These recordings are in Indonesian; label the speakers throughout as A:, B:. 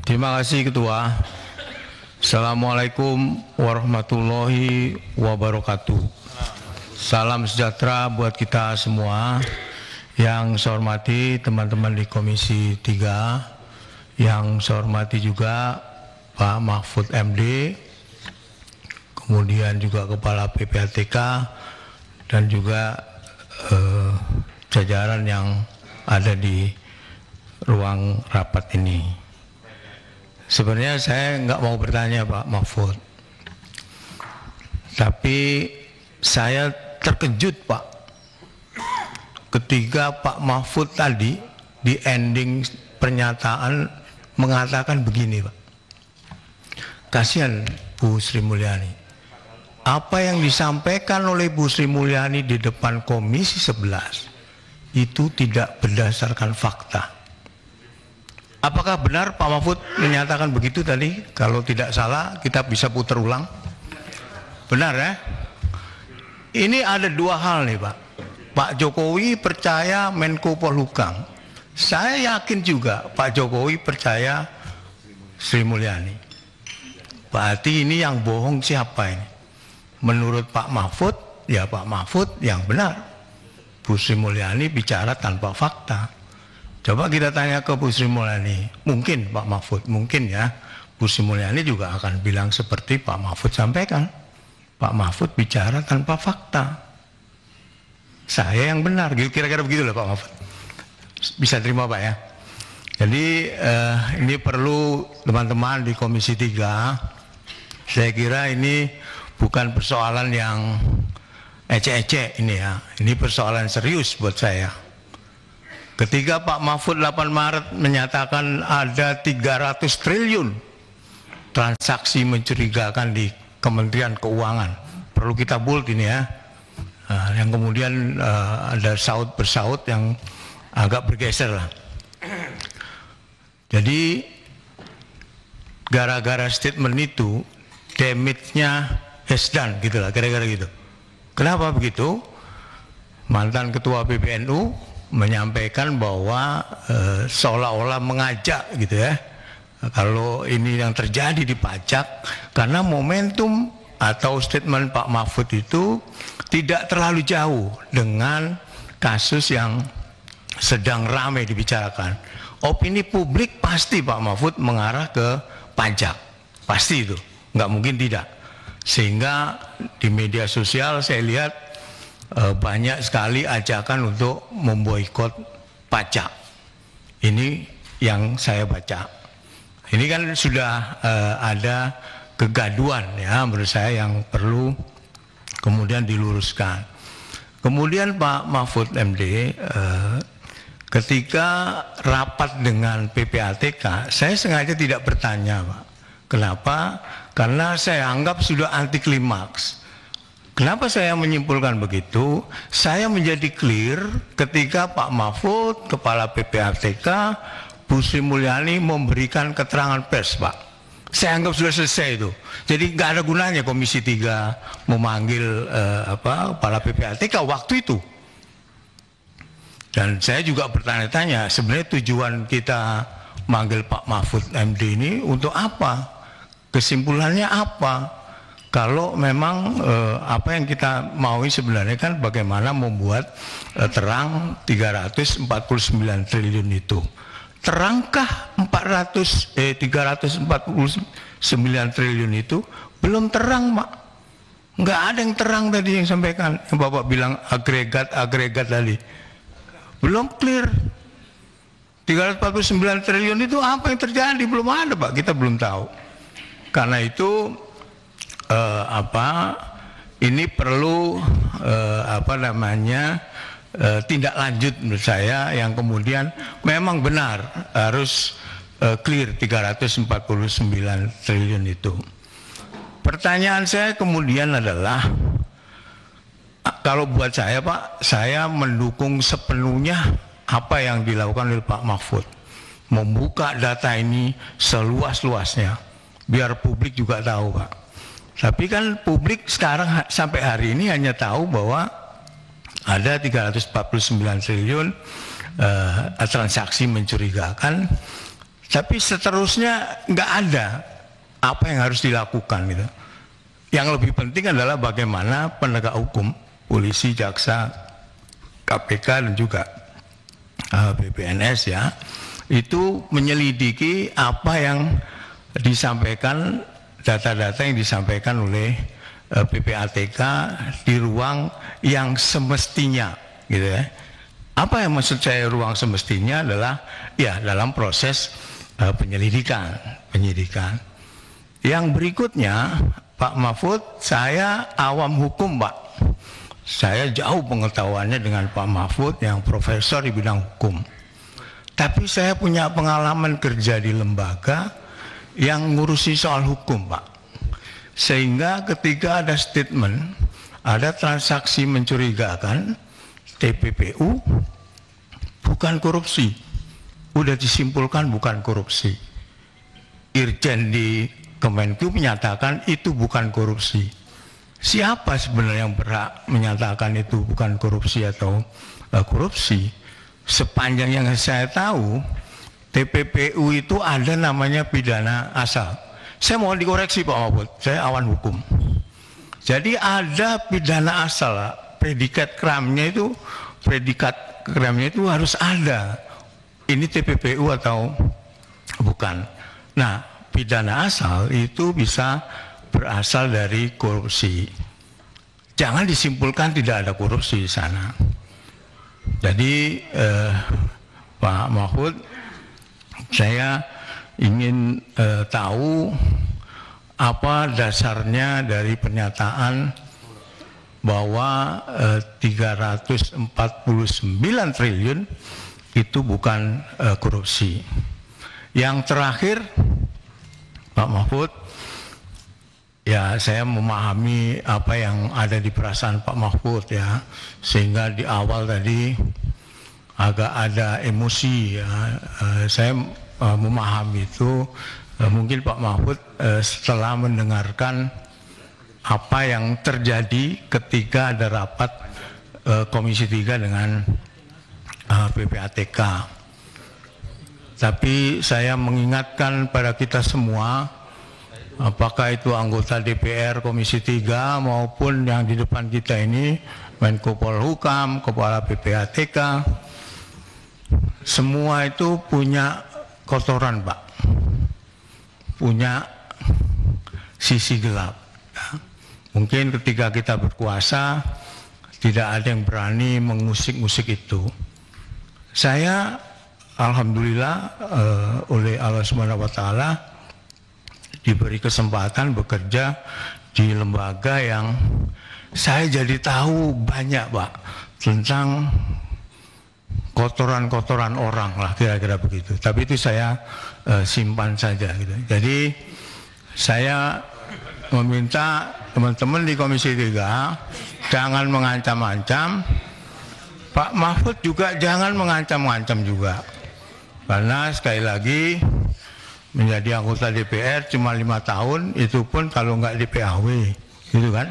A: Terima kasih Ketua. Assalamualaikum warahmatullahi wabarakatuh. Salam sejahtera buat kita semua. Yang saya hormati teman-teman di Komisi 3, yang saya hormati juga Pak Mahfud MD, kemudian juga Kepala PPATK, dan juga jajaran yang ada di ruang rapat ini. Sebenarnya saya nggak mau bertanya Pak Mahfud, tapi saya terkejut Pak, ketika Pak Mahfud tadi di ending pernyataan mengatakan begini Pak. Kasihan Bu Sri Mulyani. Apa yang disampaikan oleh Bu Sri Mulyani di depan Komisi 11 itu tidak berdasarkan fakta. Apakah benar Pak Mahfud menyatakan begitu tadi? Kalau tidak salah kita bisa putar ulang. Benar ya? Ini ada dua hal nih Pak. Pak Jokowi percaya Menko Polhukam. Saya yakin juga Pak Jokowi percaya Sri Mulyani. Berarti ini yang bohong siapa ini? Menurut Pak Mahfud, ya Pak Mahfud yang benar. Bu Sri Mulyani bicara tanpa fakta. Coba kita tanya ke Bu Sri Mulyani, mungkin Pak Mahfud, mungkin ya, Bu Sri Mulyani juga akan bilang seperti Pak Mahfud sampaikan. Pak Mahfud bicara tanpa fakta. Saya yang benar, kira-kira begitu lah Pak Mahfud. Bisa terima Pak ya. Jadi ini perlu teman-teman di Komisi 3, saya kira ini bukan persoalan yang ecek-ecek ini ya. Ini persoalan serius buat saya. Ketika Pak Mahfud 8 Maret menyatakan ada 300 triliun transaksi mencurigakan di Kementerian Keuangan, perlu kita bold ini ya. Yang kemudian ada saut bersaut yang agak bergeser lah. Jadi gara-gara statement itu damage-nya has done gitu lah, kira-kira gitu. Kenapa begitu? Mantan Ketua PBNU menyampaikan bahwa seolah-olah mengajak gitu ya, kalau ini yang terjadi di pajak, karena momentum atau statement Pak Mahfud itu tidak terlalu jauh dengan kasus yang sedang ramai dibicarakan. Opini publik pasti Pak Mahfud mengarah ke pajak, pasti itu, nggak mungkin tidak. Sehingga di media sosial saya lihat banyak sekali ajakan untuk memboikot pajak. Ini yang saya baca. Ini kan sudah ada kegaduhan ya menurut saya yang perlu kemudian diluruskan. Kemudian Pak Mahfud MD ketika rapat dengan PPATK, saya sengaja tidak bertanya Pak. Kenapa? Karena saya anggap sudah anti klimaks. Kenapa saya menyimpulkan begitu? Saya menjadi clear ketika Pak Mahfud, Kepala PPATK, Bu Sri Mulyani memberikan keterangan pers, Pak. Saya anggap sudah selesai itu. Jadi nggak ada gunanya Komisi 3 memanggil Kepala PPATK waktu itu. Dan saya juga bertanya-tanya, sebenarnya tujuan kita manggil Pak Mahfud MD ini untuk apa? Kesimpulannya apa? Kalau memang apa yang kita mau sebenarnya kan bagaimana membuat terang 349 triliun itu. Terangkah 349 triliun itu? Belum terang, Mak. Nggak ada yang terang tadi yang sampaikan. Yang Bapak bilang agregat tadi. Belum clear. 349 triliun itu apa yang terjadi? Belum ada, Pak. Kita belum tahu. Karena itu ini perlu tindak lanjut menurut saya yang kemudian memang benar harus clear 349 triliun itu. Pertanyaan saya kemudian adalah, kalau buat saya Pak, saya mendukung sepenuhnya apa yang dilakukan oleh Pak Mahfud, membuka data ini seluas-luasnya biar publik juga tahu Pak. Tapi kan publik sekarang sampai hari ini hanya tahu bahwa ada 349 triliun transaksi mencurigakan, Tapi seterusnya nggak ada apa yang harus dilakukan gitu. Yang lebih penting adalah bagaimana penegak hukum, polisi, jaksa, KPK dan juga BPNS ya, itu menyelidiki apa yang disampaikan, data-data yang disampaikan oleh PPATK di ruang yang semestinya gitu ya. Apa yang maksud saya ruang semestinya adalah ya dalam proses penyidikan. Yang berikutnya Pak Mahfud, saya awam hukum Pak. Saya jauh pengetahuannya dengan Pak Mahfud yang profesor di bidang hukum. Tapi saya punya pengalaman kerja di lembaga yang ngurusi soal hukum Pak. Sehingga ketika ada statement, ada transaksi mencurigakan, TPPU bukan korupsi. Udah disimpulkan bukan korupsi. Irjen di Kemenku menyatakan itu bukan korupsi. Siapa sebenarnya yang berhak menyatakan itu bukan korupsi atau korupsi? Sepanjang yang saya tahu, TPPU itu ada namanya pidana asal. Saya mohon dikoreksi Pak Mahfud, saya awan hukum. Jadi ada pidana asal, predikat krimnya itu harus ada. Ini TPPU atau bukan? Nah, pidana asal itu bisa berasal dari korupsi. Jangan disimpulkan tidak ada korupsi di sana. Jadi Pak Mahfud, saya ingin tahu apa dasarnya dari pernyataan bahwa 349 triliun itu bukan korupsi. Yang terakhir Pak Mahfud, ya saya memahami apa yang ada di perasaan Pak Mahfud ya, sehingga di awal tadi agak ada emosi ya. Saya memahami itu. Mungkin Pak Mahfud setelah mendengarkan apa yang terjadi ketika ada rapat Komisi 3 dengan PPATK. Tapi saya mengingatkan pada kita semua, apakah itu anggota DPR Komisi 3 maupun yang di depan kita ini, Menko Polhukam, Kepala PPATK, semua itu punya kotoran Pak, punya sisi gelap. Mungkin ketika kita berkuasa, tidak ada yang berani mengusik-usik itu. Saya alhamdulillah oleh Allah Subhanahu wa taala diberi kesempatan bekerja di lembaga yang saya jadi tahu banyak Pak tentang kotoran-kotoran orang lah, kira-kira begitu. Tapi itu saya simpan saja gitu. Jadi saya meminta teman-teman di Komisi 3 jangan mengancam-ancam. Pak Mahfud juga jangan mengancam-ancam juga. Karena sekali lagi menjadi anggota DPR cuma 5 tahun, itu pun kalau nggak di PAW, gitu kan?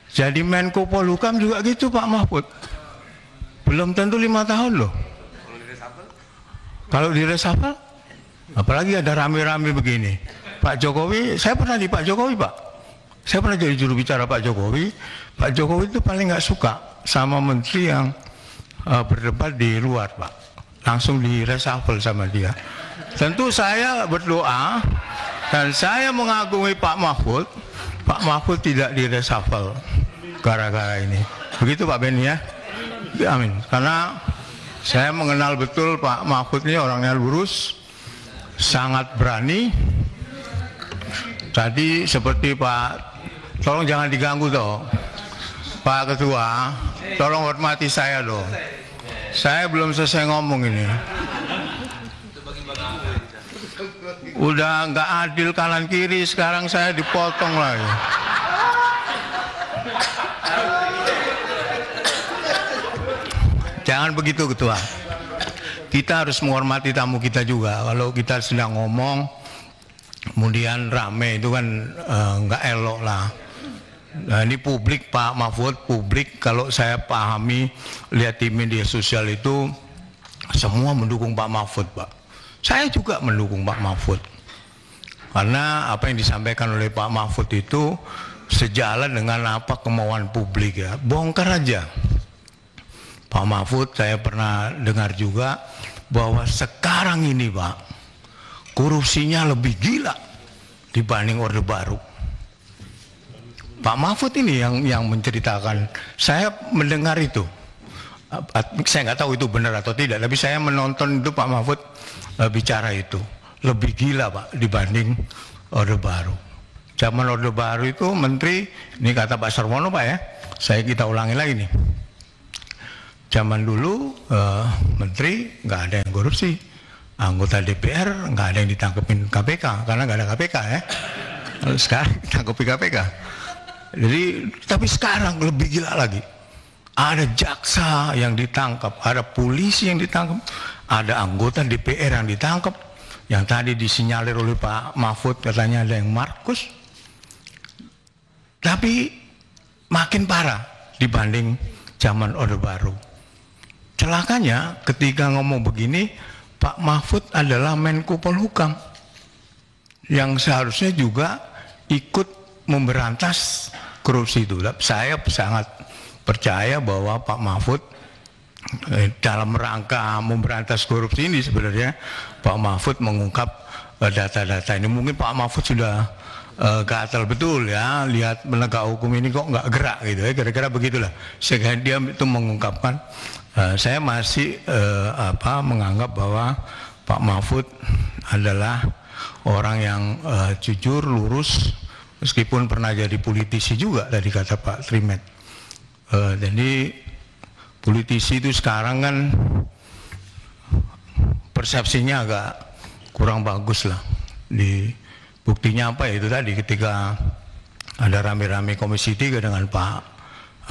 A: Jadi Menko Polhukam juga gitu Pak Mahfud, belum tentu 5 tahun loh. Kalau di reshuffle, apalagi ada rame-rame begini. Pak Jokowi, saya pernah di Pak Jokowi Pak, saya pernah jadi juru bicara Pak Jokowi. Pak Jokowi itu paling nggak suka sama menteri yang berdebat di luar Pak, langsung di reshuffle sama dia. Tentu saya berdoa dan saya mengagumi Pak Mahfud. Pak Mahfud tidak di reshuffle gara-gara ini. Begitu Pak Beni ya. Amin. Karena saya mengenal betul Pak Mahfud ini orangnya lurus, sangat berani. Tadi seperti Pak, tolong jangan diganggu toh. Pak Ketua, tolong hormati saya dong. Saya belum selesai ngomong ini. Udah nggak adil kanan kiri, sekarang saya dipotong lagi. Jangan begitu Ketua. Kita harus menghormati tamu kita juga. Kalau kita sedang ngomong, kemudian rame itu kan nggak elok lah. Nah, ini publik Pak Mahfud, publik kalau saya pahami, lihat di media sosial itu semua mendukung Pak Mahfud Pak. Saya juga mendukung Pak Mahfud. Karena apa yang disampaikan oleh Pak Mahfud itu sejalan dengan apa kemauan publik ya. Bongkar aja. Pak Mahfud saya pernah dengar juga bahwa sekarang ini Pak, korupsinya lebih gila dibanding Orde Baru. Pak Mahfud ini yang menceritakan, saya mendengar itu. Saya nggak tahu itu benar atau tidak, tapi saya menonton itu Pak Mahfud bicara itu. Lebih gila Pak dibanding Orde Baru. Zaman Orde Baru itu menteri, ini kata Pak Sarwono Pak ya, kita ulangi lagi nih. Zaman dulu menteri nggak ada yang korupsi, anggota DPR nggak ada yang ditangkepin KPK karena nggak ada KPK ya. Sekarang ditangkepi KPK. Jadi tapi sekarang lebih gila lagi. Ada jaksa yang ditangkap, ada polisi yang ditangkap, ada anggota DPR yang ditangkap. Yang tadi disinyalir oleh Pak Mahfud katanya ada yang Markus. Tapi makin parah dibanding zaman Orde Baru. Celakanya ketika ngomong begini, Pak Mahfud adalah Menko Polhukam yang seharusnya juga ikut memberantas korupsi itu. Saya sangat percaya bahwa Pak Mahfud dalam rangka memberantas korupsi ini sebenarnya Pak Mahfud mengungkap data-data ini. Mungkin Pak Mahfud sudah gatal betul ya, lihat penegak hukum ini kok nggak gerak gitu ya, kira-kira begitulah. Sehingga dia itu mengungkapkan. Saya masih menganggap bahwa Pak Mahfud adalah orang yang jujur, lurus, meskipun pernah jadi politisi juga tadi kata Pak Trimet. Jadi politisi itu sekarang kan persepsinya agak kurang bagus lah. Buktinya apa ya itu tadi ketika ada rame-rame Komisi 3 dengan Pak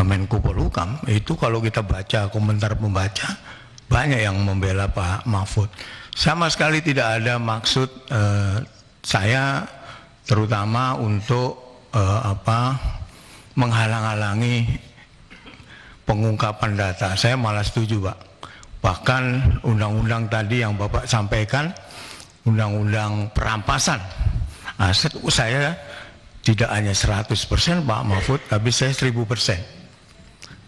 A: Menko Polhukam, itu kalau kita baca komentar pembaca banyak yang membela Pak Mahfud. Sama sekali tidak ada maksud saya terutama untuk menghalang-halangi pengungkapan data. Saya malah setuju Pak. Bahkan undang-undang tadi yang Bapak sampaikan, undang-undang perampasan aset, saya tidak hanya 100% Pak Mahfud, tapi saya 1000%.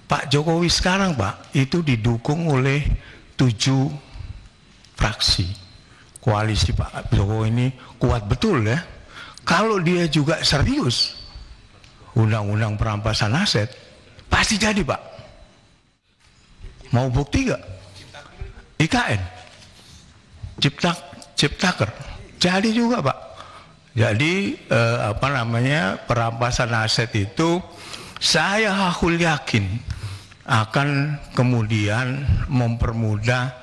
A: Pak Jokowi sekarang Pak, itu didukung oleh 7 fraksi. Koalisi Pak Jokowi ini kuat betul ya. Kalau dia juga serius, undang-undang perampasan aset, pasti jadi Pak. Mau bukti gak? IKN, Ciptaker, jadi juga Pak. Jadi perampasan aset itu saya hakul yakin akan kemudian mempermudah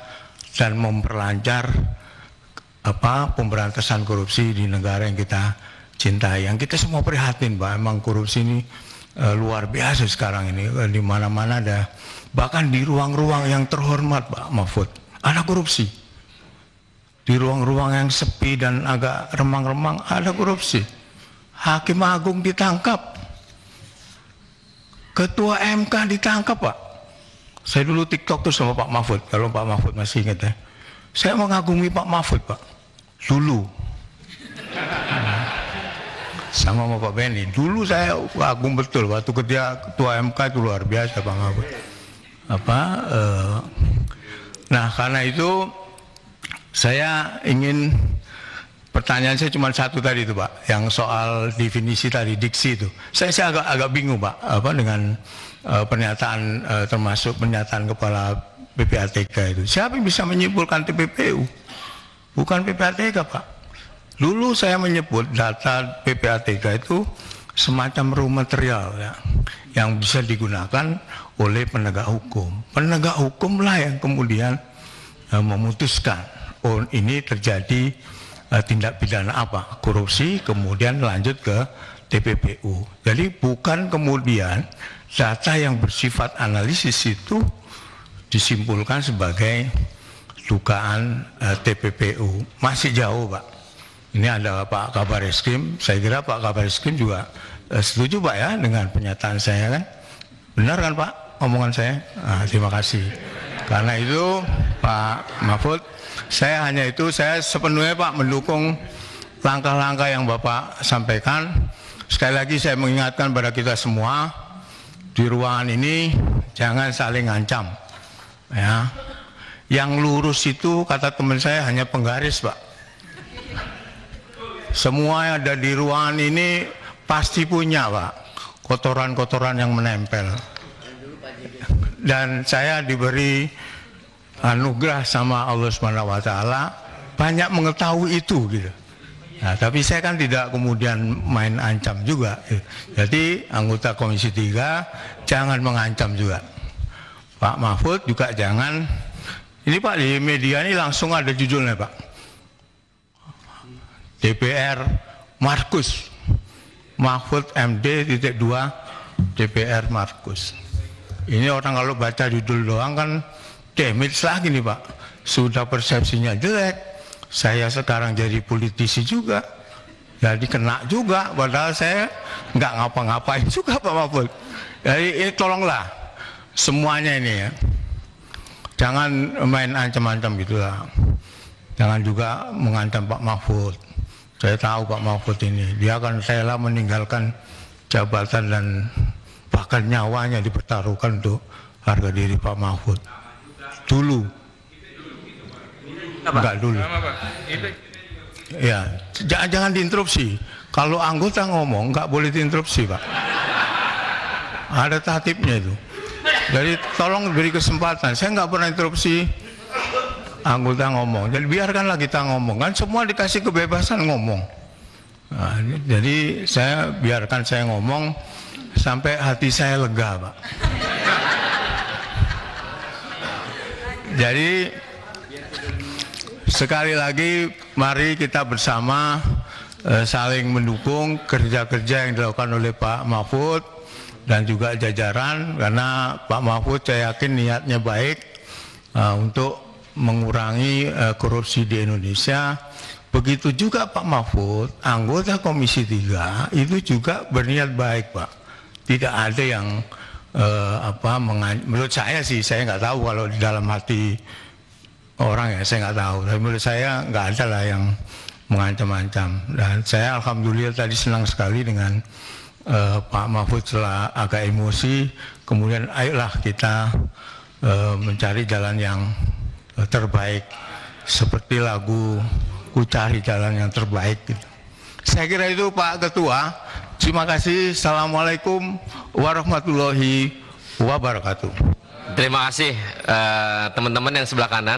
A: dan memperlancar pemberantasan korupsi di negara yang kita cintai. Yang kita semua prihatin Pak, emang korupsi ini luar biasa sekarang ini, di mana-mana ada, bahkan di ruang-ruang yang terhormat Pak Mahfud ada korupsi. Di ruang-ruang yang sepi dan agak remang-remang ada korupsi. Hakim Agung ditangkap, Ketua MK ditangkap Pak. Saya dulu TikTok tuh sama Pak Mahfud, kalau Pak Mahfud masih ingat ya. Saya mengagumi Pak Mahfud Pak, dulu. Sama Pak Benny, dulu saya kagum betul waktu Ketua MK itu luar biasa Pak Mahfud. Nah karena itu saya ingin, pertanyaan saya cuma satu tadi itu Pak, yang soal definisi tadi, diksi itu. Saya agak bingung Pak, dengan pernyataan termasuk pernyataan Kepala PPATK itu. Siapa yang bisa menyimpulkan TPPU? Bukan PPATK Pak. Dulu saya menyebut data PPATK itu semacam raw material ya, yang bisa digunakan oleh penegak hukum. Penegak hukumlah yang kemudian memutuskan, oh ini terjadi tindak pidana apa, korupsi, kemudian lanjut ke TPPU. Jadi bukan kemudian data yang bersifat analisis itu disimpulkan sebagai dugaan TPPU. Masih jauh Pak. Ini ada Pak Kabar Eskrim, saya kira Pak Kabar Eskrim juga setuju Pak ya dengan pernyataan saya kan. Benar kan Pak omongan saya? Terima kasih. Karena itu Pak Mahfud, saya sepenuhnya Pak mendukung langkah-langkah yang Bapak sampaikan. Sekali lagi saya mengingatkan pada kita semua di ruangan ini jangan saling ngancam. Ya, yang lurus itu kata teman saya hanya penggaris Pak. Semua yang ada di ruangan ini pasti punya Pak kotoran-kotoran yang menempel. Dan saya diberi anugerah sama Allah SWT banyak mengetahui itu gitu. Nah, tapi saya kan tidak kemudian main ancam juga. Jadi anggota Komisi 3 jangan mengancam juga. Pak Mahfud juga jangan. Ini Pak di media ini langsung ada judulnya Pak. DPR Markus. Mahfud MD .2 DPR Markus. Ini orang kalau baca judul doang kan damage lagi nih Pak. Sudah persepsinya jelek. Saya sekarang jadi politisi juga. Jadi kena juga. Padahal saya nggak ngapa-ngapain juga Pak Mahfud. Jadi ini tolonglah semuanya ini ya. Jangan main ancam-ancam gitulah. Jangan juga mengancam Pak Mahfud. Saya tahu Pak Mahfud ini. Dia akan rela meninggalkan jabatan dan bahkan nyawanya dipertaruhkan untuk harga diri Pak Mahfud. Dulu. Enggak dulu. Ya, jangan diinterupsi. Kalau anggota ngomong nggak boleh diinterupsi Pak. Ada tatipnya itu. Jadi tolong beri kesempatan. Saya nggak pernah interupsi anggota ngomong. Jadi biarkanlah kita ngomong. Kan semua dikasih kebebasan ngomong. Nah, jadi saya biarkan saya ngomong sampai hati saya lega Pak. Jadi sekali lagi mari kita bersama saling mendukung kerja-kerja yang dilakukan oleh Pak Mahfud dan juga jajaran, karena Pak Mahfud saya yakin niatnya baik untuk mengurangi korupsi di Indonesia. Begitu juga Pak Mahfud, anggota Komisi 3 itu juga berniat baik Pak. Tidak ada yang menurut saya sih, saya nggak tahu kalau di dalam hati orang ya, saya nggak tahu. Tapi menurut saya nggak ada lah yang mengancam-ancam. Dan saya alhamdulillah tadi senang sekali dengan Pak Mahfud setelah agak emosi. Kemudian ayolah kita mencari jalan yang terbaik. Seperti lagu Ku Cari Jalan Yang Terbaik gitu. Saya kira itu Pak Ketua. Terima kasih. Assalamualaikum warahmatullahi wabarakatuh.
B: Terima kasih teman-teman yang sebelah kanan.